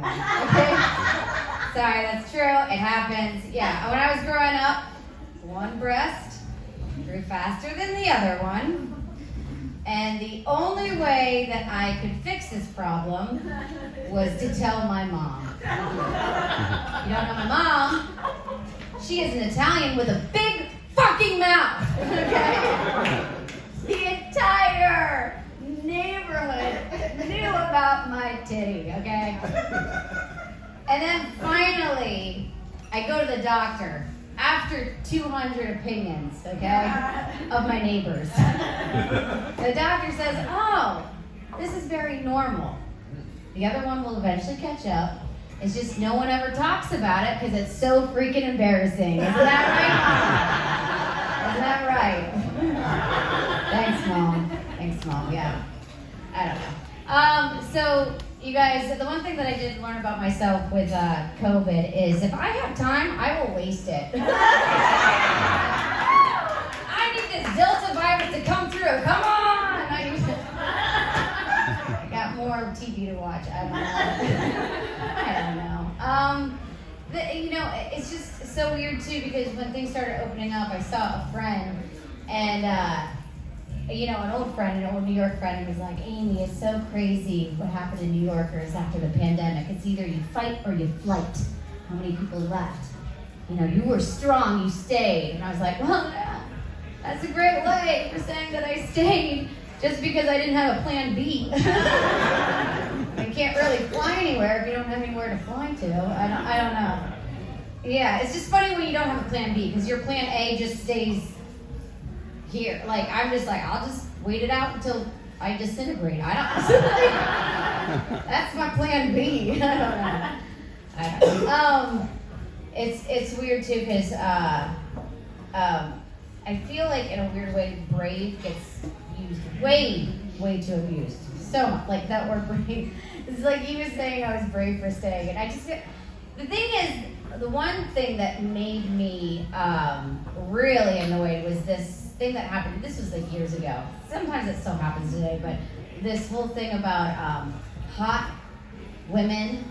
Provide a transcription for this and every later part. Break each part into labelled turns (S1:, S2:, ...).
S1: Okay? Sorry, that's true. It happens. Yeah, when I was growing up, one breast grew faster than the other one. And the only way that I could fix this problem was to tell my mom. You don't know my mom? She is an Italian with a big fucking mouth. Okay? The entire neighborhood knew about my titty, okay? And then finally, I go to the doctor after 200 opinions, okay, of my neighbors. The doctor says, oh, this is very normal. The other one will eventually catch up. It's just no one ever talks about it because it's so freaking embarrassing. Isn't that right? Isn't that right? Thanks, Mom. Thanks, Mom. Yeah. I don't know. So, you guys, the one thing that I did learn about myself with COVID is if I have time, I will waste it. I need this Delta virus to come through. Come on! I got more TV to watch. I don't know. It's just so weird too because when things started opening up, I saw a friend and an old friend, an old New York friend, was like, Amy, it's so crazy what happened to New Yorkers after the pandemic. It's either you fight or you flight. How many people left? You were strong, you stayed. And I was like, well, yeah, that's a great way for saying that I stayed just because I didn't have a plan B. I can't really fly anywhere if you don't have anywhere to fly to. I don't know. Yeah, it's just funny when you don't have a plan B because your plan A just stays here. Like, I'm just like, I'll just wait it out until I disintegrate. That's my plan B. I don't know. It's weird too because I feel like in a weird way, brave gets used way too abused. So much. Like that word brave. It's like he was saying I was brave for staying. And I just feel, the thing is, the one thing that made me really annoyed was this thing that happened. This was like years ago. Sometimes it still happens today, but this whole thing about hot women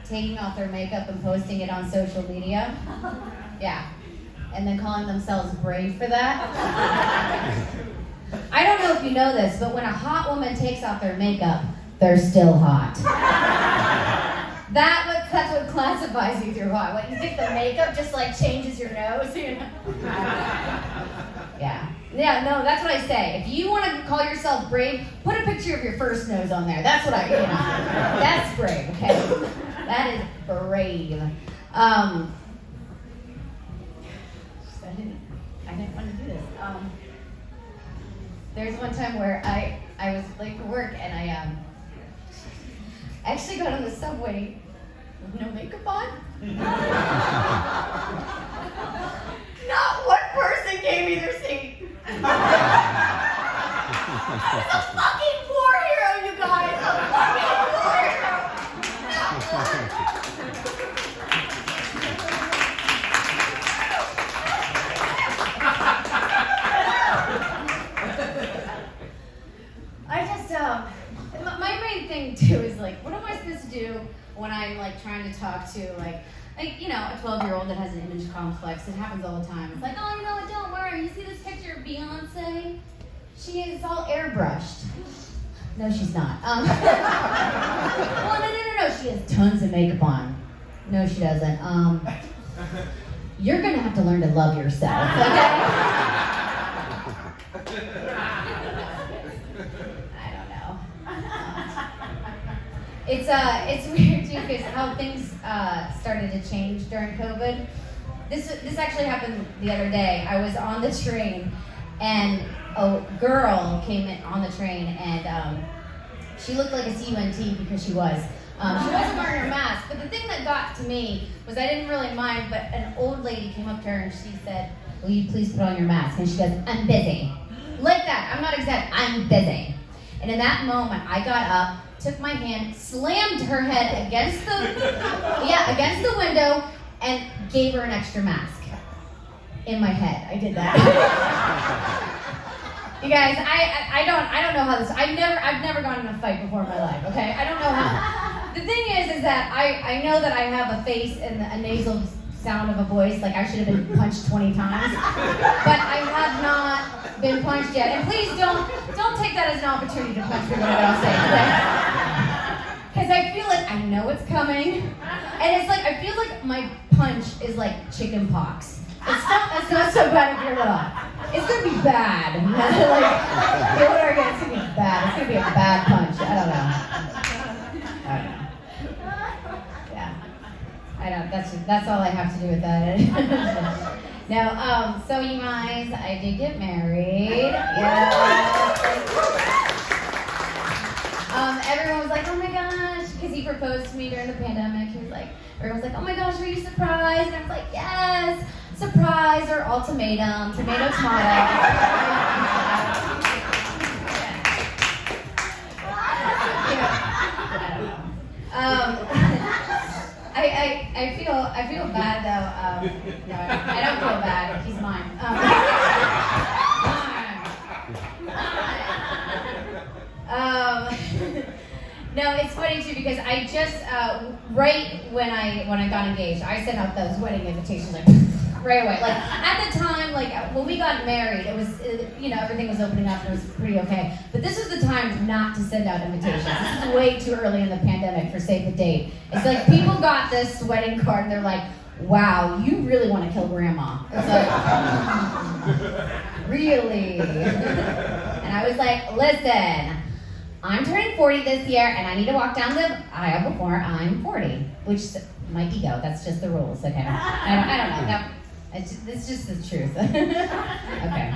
S1: taking off their makeup and posting it on social media. Yeah. And then calling themselves brave for that. I don't know if you know this, but when a hot woman takes off their makeup, they're still hot. That's what classifies you through hot. What, you think the makeup just like changes your nose? Yeah, no, that's what I say. If you want to call yourself brave, put a picture of your first nose on there. That's what that's brave, okay? That is brave. I didn't want to do this. There's one time where I was late for work and I actually got on the subway with no makeup on. Not one person gave me their seat. I was a fucking war hero, you guys. A fucking war hero. Not one. My main thing too is like, what am I supposed to do when I'm like trying to talk to like a 12-year-old that has an image complex? It happens all the time. It's like, oh, don't worry. You see this picture of Beyonce? It's all airbrushed. No, she's not. Well, no. She has tons of makeup on. No, she doesn't. You're gonna have to learn to love yourself. Okay? It's weird too because how things started to change during COVID. This actually happened the other day. I was on the train and a girl came in on the train and she looked like a CUNT because she was. She wasn't wearing her mask, but the thing that got to me was I didn't really mind, but an old lady came up to her and she said, will you please put on your mask? And she goes, I'm busy. Like that, I'm not exempt, I'm busy. And in that moment, I got up, took my hand, slammed her head against the window, and gave her an extra mask. In my head, I did that. You guys, I don't know how this. I've never gone in a fight before in my life. Okay, I don't know how. The thing is that I know that I have a face and a nasal sound of a voice, like I should have been punched 20 times, but I have not been punched yet. And please don't take that as an opportunity to punch me, whatever I'll say, because I feel like I know it's coming, and it's like I feel like my punch is like chicken pox. It's not so bad if you're little. It's gonna be bad. Like, it's gonna be bad. It's gonna be a bad punch. I don't know. Yeah. I don't. That's all I have to do with that. No. So you guys, I did get married. Yeah. Everyone was like, oh my gosh, because he proposed to me during the pandemic. He was like, everyone's like, oh my gosh, were you surprised? And I was like, yes. Surprise or ultimatum, tomato, tomato. I feel bad though. No, I don't feel bad. He's mine. No, it's funny too because I just right when I got engaged, I sent out those wedding invitations like right away. Like at the time, like when we got married, it was everything was opening up and it was pretty okay. But this was the time not to send out invitations. This is way too early in the pandemic for save the date. It's like people got this wedding card and they're like, wow, you really want to kill grandma. It's like, really? And I was like, listen, I'm turning 40 this year, and I need to walk down the aisle before I'm 40, which my ego. That's just the rules. Okay, I don't know. No, it's just the truth. Okay.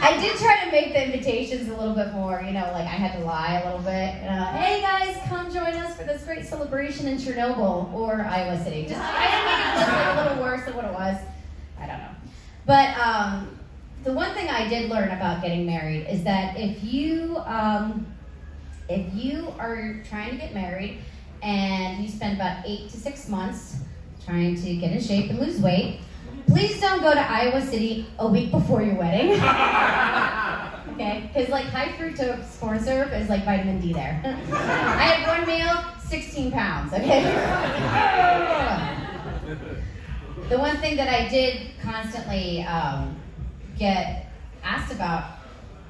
S1: I did try to make the invitations a little bit more, like I had to lie a little bit. Hey guys, come join us for this great celebration in Chernobyl or Iowa City. I didn't make it look like a little worse than what it was. I don't know. But the one thing I did learn about getting married is that if you are trying to get married and you spend about 8 to 6 months trying to get in shape and lose weight, please don't go to Iowa City a week before your wedding. Okay? Because like high fructose corn syrup is like vitamin D there. I had one meal, 16 pounds, okay? The one thing that I did constantly get asked about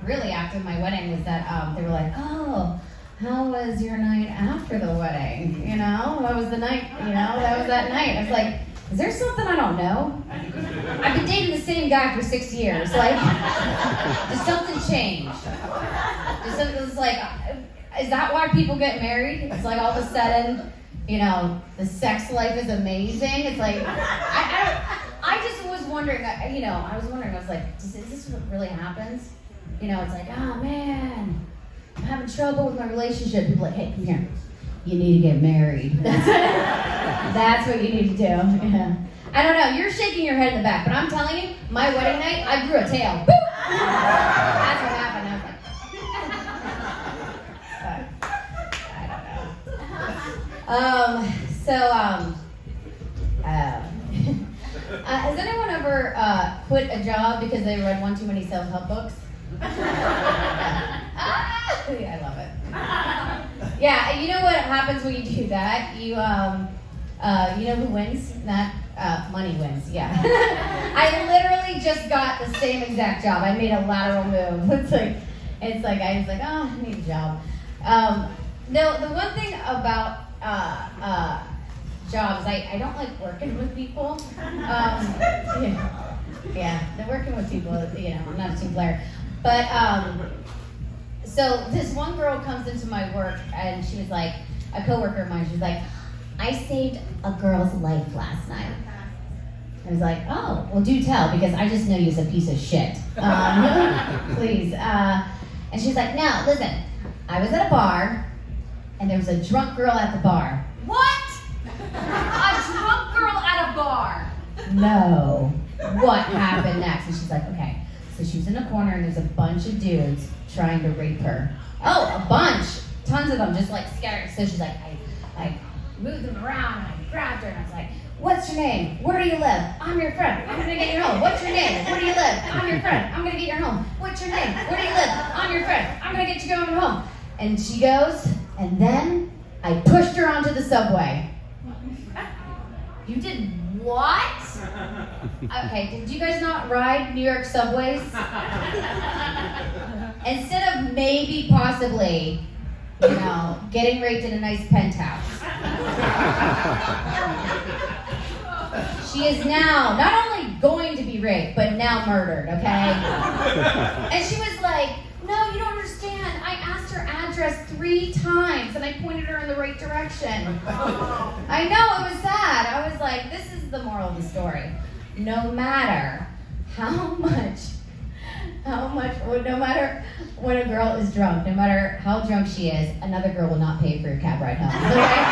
S1: really after my wedding was that they were like, oh, how was your night after the wedding? What was the night? That was that night. I was like, is there something I don't know? I've been dating the same guy for 6 years. Like, does something change? It's like, is that why people get married? It's like all of a sudden, the sex life is amazing. It's like, I just was wondering, I was like, is this what really happens? It's like, oh man, I'm having trouble with my relationship. People are like, hey, come here. You need to get married. That's what you need to do. Yeah. I don't know, you're shaking your head in the back, but I'm telling you, my wedding night, I grew a tail. Boop! That's what happened. I was like, has anyone ever quit a job because they read one too many self-help books? I love it. Yeah, you know what happens when you do that? You know who wins? Not money wins. Yeah. I literally just got the same exact job. I made a lateral move. It's like I was like, oh, I need a job. No, the one thing about jobs, I don't like working with people. Yeah, working with people, I'm not a team player. But, so this one girl comes into my work and she was like, a coworker of mine, she was like, I saved a girl's life last night. I was like, oh, well do tell, because I just know you're a piece of shit. Please. And she's like, no, listen, I was at a bar and there was a drunk girl at the bar. What? A drunk girl at a bar? No. What happened next? And she's like, okay. So she was in a corner and there's a bunch of dudes trying to rape her. Oh, a bunch. Tons of them, just like scattered. So she's like, moved them around, and I grabbed her, and I was like, what's your name? Where do you live? I'm your friend. I'm gonna get you home. What's your name? Where do you live? I'm your friend. I'm gonna get you home. What's your name? Where do you live? I'm your friend. I'm gonna get you going home. And she goes, and then I pushed her onto the subway. You did what? Okay, did you guys not ride New York subways? Instead of maybe, possibly, you know, getting raped in a nice penthouse. She is now not only going to be raped, but now murdered, okay? And she was like, no, you don't understand. I asked her address 3 times, and I pointed her in the right direction. I know, it was sad. I was like, this is the moral of the story. No matter how much, no matter when a girl is drunk, no matter how drunk she is, another girl will not pay for your cab ride home. Okay?